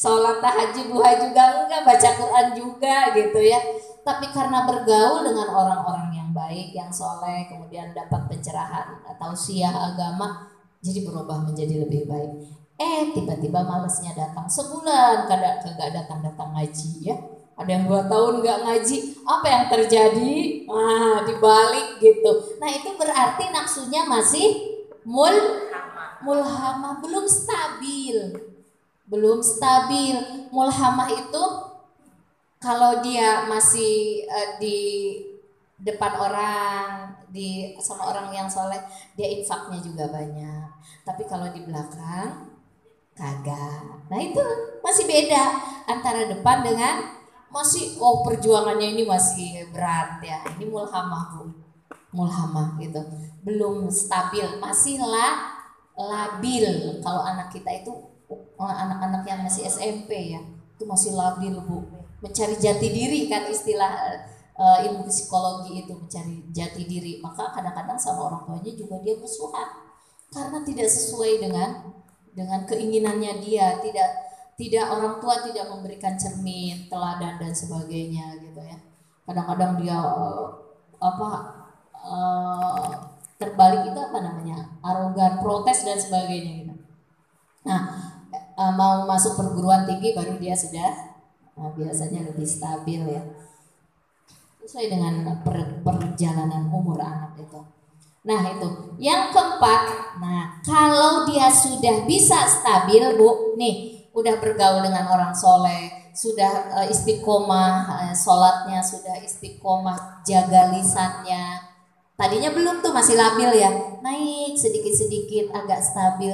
Sholat tahajud duha juga enggak, baca Quran juga gitu ya. Tapi karena bergaul dengan orang-orang yang baik, yang soleh, kemudian dapat pencerahan atau tausiah agama, jadi berubah menjadi lebih baik. Tiba-tiba malesnya datang, sebulan kagak datang ngaji ya. Ada yang 2 tahun nggak ngaji, apa yang terjadi? Dibalik gitu. Nah itu berarti nafsunya masih mulhamah, belum stabil. Mulhamah itu kalau dia masih di depan orang, sama orang yang soleh, dia infaknya juga banyak. Tapi kalau di belakang kagak. Nah itu masih beda antara depan dengan masih perjuangannya ini masih berat ya. Ini mulhamah Bu, mulhamah gitu, belum stabil, masih labil. Kalau anak kita itu anak-anak yang masih SMP ya, itu masih labil Bu, mencari jati diri kan istilah ilmu psikologi itu, mencari jati diri. Maka kadang-kadang sama orang tuanya juga dia musuhan karena tidak sesuai dengan keinginannya dia, tidak orang tua tidak memberikan cermin, teladan dan sebagainya gitu ya. Kadang-kadang dia terbalik itu apa namanya, arogan, protes dan sebagainya gitu. Nah, mau masuk perguruan tinggi baru dia sudah biasanya lebih stabil ya, sesuai dengan perjalanan umur anak itu. Nah itu yang keempat. Nah kalau dia sudah bisa stabil Bu, nih udah bergaul dengan orang soleh, sudah istiqomah sholatnya, sudah istiqomah jaga lisannya. Tadinya belum tuh, masih labil ya, naik sedikit-sedikit agak stabil,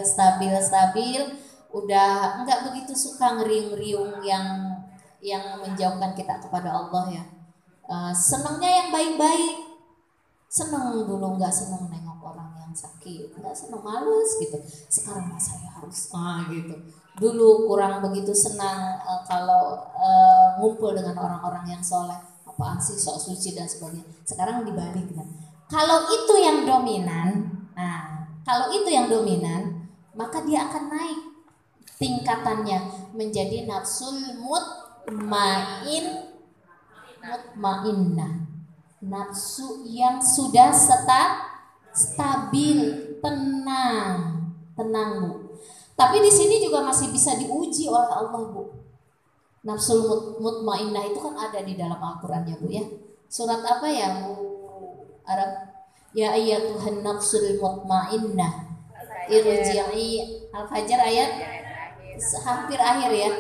udah enggak begitu suka ngeriung-riung yang menjauhkan kita kepada Allah ya. Senangnya yang baik-baik, senang dulu nggak senang nengok orang yang sakit, nggak senang, males gitu. Sekarang mah saya harus gitu. Dulu kurang begitu senang kalau ngumpul dengan orang-orang yang soleh, apaan sih sok suci dan sebagainya. Sekarang dibalik. Kalau itu yang dominan, kalau itu yang dominan, maka dia akan naik tingkatannya menjadi nafsul mutmainnah, nafsu yang sudah stabil, tenang Bu. Tapi di sini juga masih bisa diuji oleh Allah Bu. Nafsul mutmainnah itu kan ada di dalam Al-Qur'an ya Bu ya. Surat apa ya Bu Arab? Ya ayyatuhan nafsul mutmainnah irji'i. Al-Fajr ayat hampir akhir ya.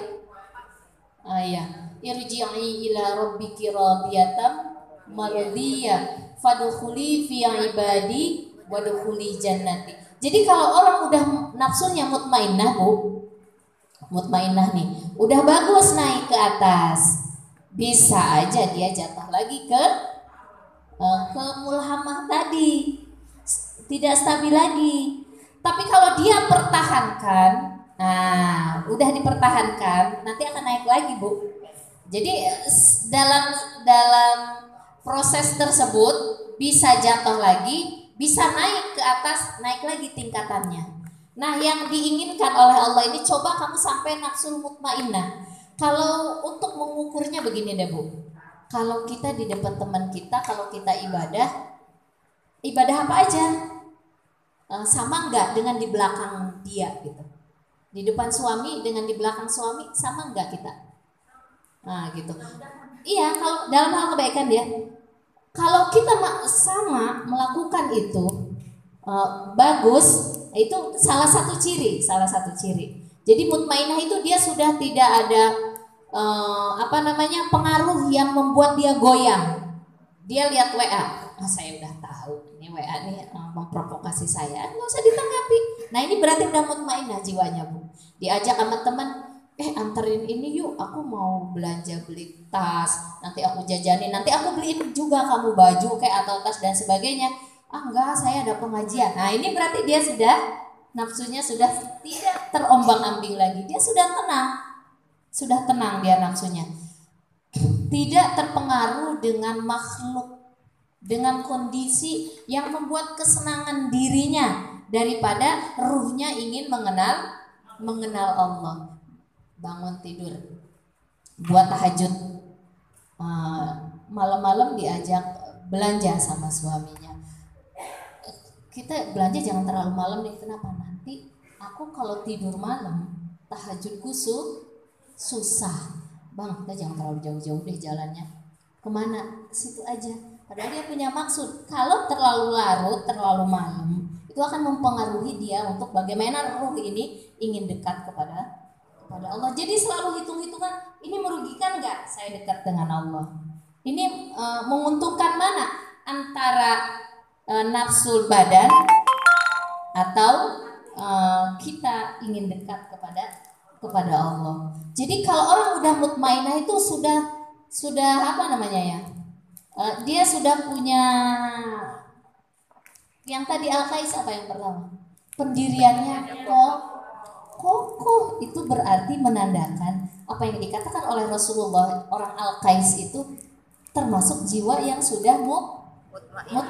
Iya. Irji'i ila rabbiki radiyatan mardiyah fadkhuli fi ibadi wadkhuli jannati. Jadi kalau orang udah nafsunya mutmainnah Bu, mutmainnah nih, udah bagus naik ke atas, bisa aja dia jatuh lagi ke mulhamah tadi, tidak stabil lagi. Tapi kalau dia pertahankan, udah dipertahankan, nanti akan naik lagi Bu. Jadi dalam proses tersebut bisa jatuh lagi, bisa naik ke atas, naik lagi tingkatannya. Nah yang diinginkan oleh Allah ini, coba kamu sampai nafsul mutmainnah. Kalau untuk mengukurnya begini deh Bu, kalau kita di depan teman kita, kalau kita ibadah apa aja, sama enggak dengan di belakang dia gitu. Di depan suami dengan di belakang suami sama enggak kita? Nah gitu. Iya, kalau dalam hal kebaikan ya. Kalau kita sama melakukan itu bagus, itu salah satu ciri. Jadi mutmainah itu dia sudah tidak ada pengaruh yang membuat dia goyang. Dia lihat WA, saya udah tahu ini WA nih memprovokasi saya, nggak usah ditanggapi. Nah ini berarti udah mutmainah jiwanya Bu. Diajak sama teman, anterin ini yuk, aku mau belanja beli tas, nanti aku jajanin, nanti aku beliin juga kamu baju kayak atau tas dan sebagainya. Enggak, saya ada pengajian. Nah ini berarti dia sudah, nafsunya sudah tidak terombang-ambing lagi, dia sudah tenang dia nafsunya, tidak terpengaruh dengan makhluk, dengan kondisi yang membuat kesenangan dirinya daripada ruhnya ingin mengenal Allah. Bangun tidur, buat tahajud, malam-malam diajak belanja sama suaminya. Kita belanja jangan terlalu malam deh, kenapa? Nanti aku kalau tidur malam tahajudku susah. Bang, kita jangan terlalu jauh-jauh deh jalannya. Kemana? Situ aja. Padahal dia punya maksud. Kalau terlalu larut, terlalu malam, itu akan mempengaruhi dia untuk bagaimana ruh ini ingin dekat kepada Allah. Jadi selalu hitung-hitungan, ini merugikan nggak saya dekat dengan Allah? Ini menguntungkan mana? Antara nafsu badan atau kita ingin dekat kepada Allah. Jadi kalau orang udah mutmainah itu sudah apa namanya ya? Dia sudah punya yang tadi Al-Qais apa yang pertama? pendiriannya kokoh, itu berarti menandakan apa yang dikatakan oleh Rasulullah, orang Al-Qais itu termasuk jiwa yang sudah mutmainnah.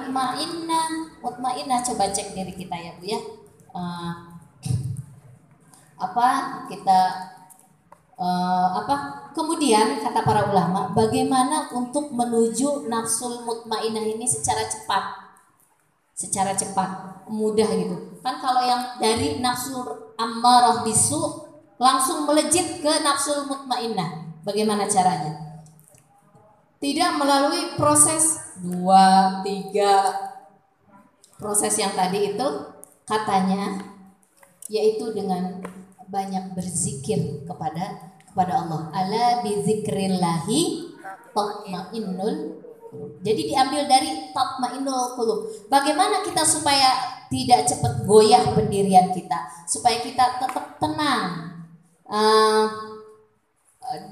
Coba cek diri kita ya Bu ya. Kemudian kata para ulama, bagaimana untuk menuju nafsul mutmainnah ini secara cepat, mudah gitu kan. Kalau yang dari nafsul ammarah bisu langsung melejit ke nafsul mutmainnah, bagaimana caranya? Tidak melalui proses 2-3 proses yang tadi itu katanya, yaitu dengan banyak berzikir kepada Allah. Ala bizikrillahi tatmainnul. Jadi diambil dari tatmainnul qulub. Bagaimana kita supaya tidak cepat goyah pendirian kita, supaya kita tetap tenang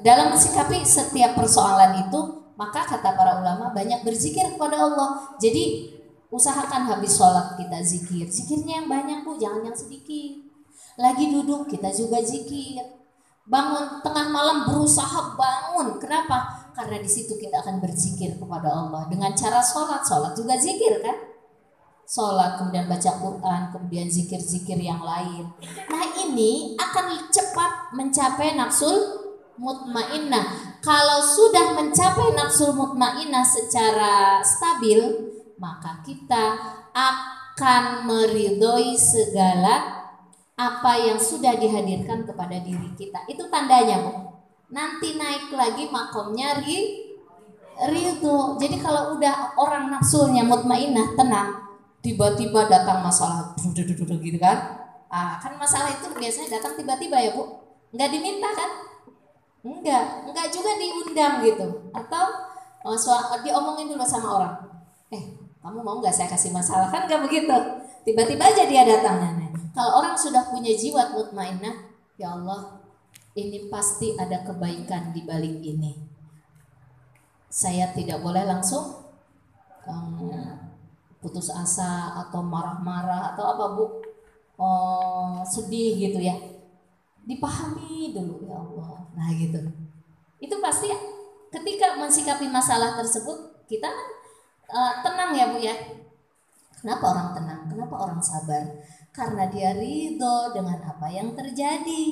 dalam mensikapi setiap persoalan itu. Maka kata para ulama, banyak berzikir kepada Allah. Jadi usahakan habis sholat kita zikir. Zikirnya yang banyak Bu, jangan yang sedikit. Lagi duduk kita juga zikir. Bangun tengah malam berusaha bangun. Kenapa? Karena di situ kita akan berzikir kepada Allah dengan cara sholat juga zikir kan? Sholat kemudian baca Quran, kemudian zikir-zikir yang lain. Nah ini akan cepat mencapai nafsul mutmainnah. Kalau sudah mencapai nafsul mutmainnah secara stabil, maka kita akan meridhoi segala apa yang sudah dihadirkan kepada diri kita. Itu tandanya Bu. Nanti naik lagi makomnya ridho. Jadi kalau udah orang nafsulnya mutmainnah, tenang, tiba-tiba datang masalah gitu kan. Kan masalah itu biasanya datang tiba-tiba ya Bu. Enggak diminta kan? Enggak juga diundang gitu. Atau diomongin dulu sama orang. Kamu mau nggak saya kasih masalah? Kan nggak begitu. Tiba-tiba aja dia datang. Kalau orang sudah punya jiwa mutmainnah, ya Allah, ini pasti ada kebaikan di balik ini. Saya tidak boleh langsung putus asa atau marah-marah atau apa Bu, sedih gitu ya. Dipahami dulu ya Allah. Nah gitu. Itu pasti ketika mensikapi masalah tersebut kita tenang ya Bu ya. Kenapa orang tenang? Kenapa orang sabar? Karena dia ridho dengan apa yang terjadi.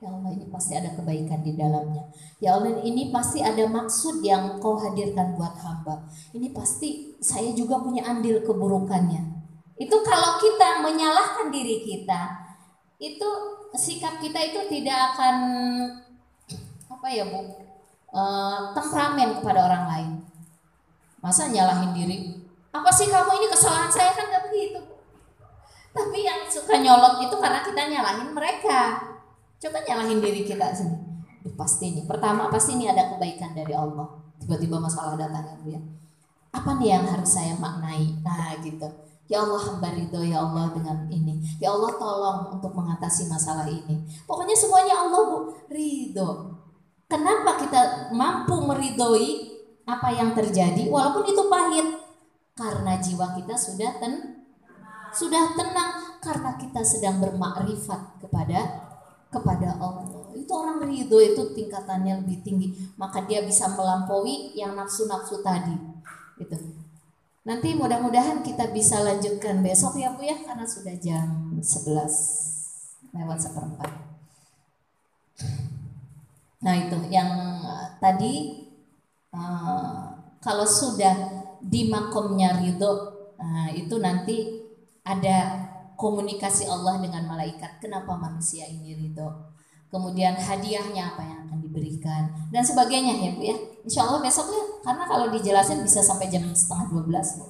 Ya Allah, ini pasti ada kebaikan di dalamnya. Ya Allah, ini pasti ada maksud yang Kau hadirkan buat hamba. Ini pasti saya juga punya andil keburukannya. Itu kalau kita menyalahkan diri kita, itu sikap kita itu tidak akan temperamen kepada orang lain. Masa nyalahin diri? Apa sih kamu, ini kesalahan saya, kan gak begitu. Tapi yang suka nyolot itu karena kita nyalahin mereka. Coba nyalahin diri kita sendiri. Pasti nih, pertama pasti ini ada kebaikan dari Allah. Tiba-tiba masalah datang ya. Apa nih yang harus saya maknai? Nah gitu. Ya Allah, hamba ridho ya Allah dengan ini. Ya Allah, tolong untuk mengatasi masalah ini. Pokoknya semuanya Allah Bu, ridho. Kenapa kita mampu meridhoi apa yang terjadi walaupun itu pahit? Karena jiwa kita sudah tenang, karena kita sedang bermakrifat kepada Allah. Itu orang ridho itu tingkatannya lebih tinggi, maka dia bisa melampaui yang nafsu-nafsu tadi. Gitu. Nanti mudah-mudahan kita bisa lanjutkan besok ya Bu ya, karena sudah jam 11:04. Nah itu yang tadi, kalau sudah di makomnya ridho, itu nanti ada komunikasi Allah dengan malaikat. Kenapa manusia ini ridho? Kemudian hadiahnya apa yang akan diberikan dan sebagainya ya Bu ya. Insya Allah besok ya, karena kalau dijelasin bisa sampai jam 11:30 Bu.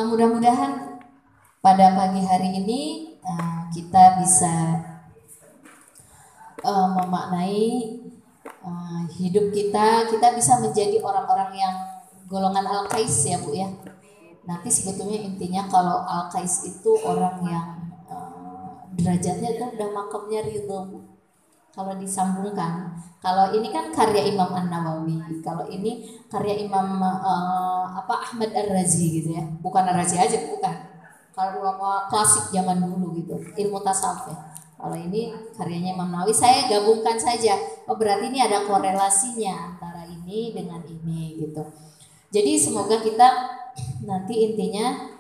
Mudah-mudahan pada pagi hari ini kita bisa memaknai hidup kita bisa menjadi orang-orang yang golongan Al-Qais ya Bu ya. Nanti sebetulnya intinya kalau Al-Qais itu orang yang derajatnya itu udah makamnya ridho. Kalau disambungkan, kalau ini kan karya Imam An-Nawawi, kalau ini karya Imam Ahmad Ar-Razi gitu ya. Bukan Ar-Razi aja, bukan. kalau ulama klasik zaman dulu gitu, ilmu tasawuf ya. Kalau ini karyanya Imam Nawawi, saya gabungkan saja. Oh berarti ini ada korelasinya antara ini dengan ini gitu. Jadi semoga kita nanti intinya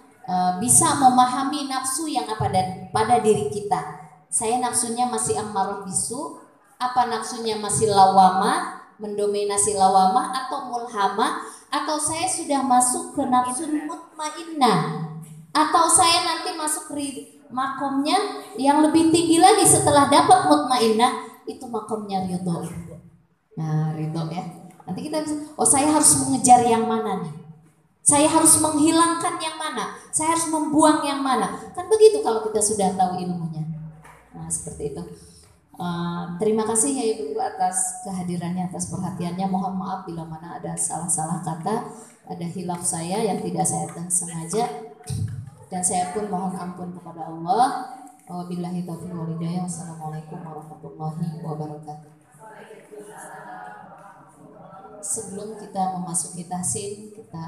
bisa memahami nafsu yang apa pada diri kita. Saya nafsunya masih ammarah bisu, apa nafsunya masih lawama, mendominasi lawama atau mulhama, atau saya sudah masuk ke nafsu mutmainnah, atau saya nanti masuk makomnya yang lebih tinggi lagi setelah dapat mutmainnah, itu makomnya ridho. Nah ridho ya. Nanti kita bisa, oh saya harus mengejar yang mana nih? Saya harus menghilangkan yang mana? Saya harus membuang yang mana? Kan begitu kalau kita sudah tahu ilmunya. Nah seperti itu. Terima kasih ya Ibu atas kehadirannya, atas perhatiannya. Mohon maaf bila mana ada salah-salah kata, ada hilaf saya yang tidak saya sengaja, dan saya pun mohon ampun kepada Allah. Wabillahi taufiq wal hidayah. Wassalamualaikum warahmatullahi wabarakatuh. Sebelum kita memasuki tahsin, kita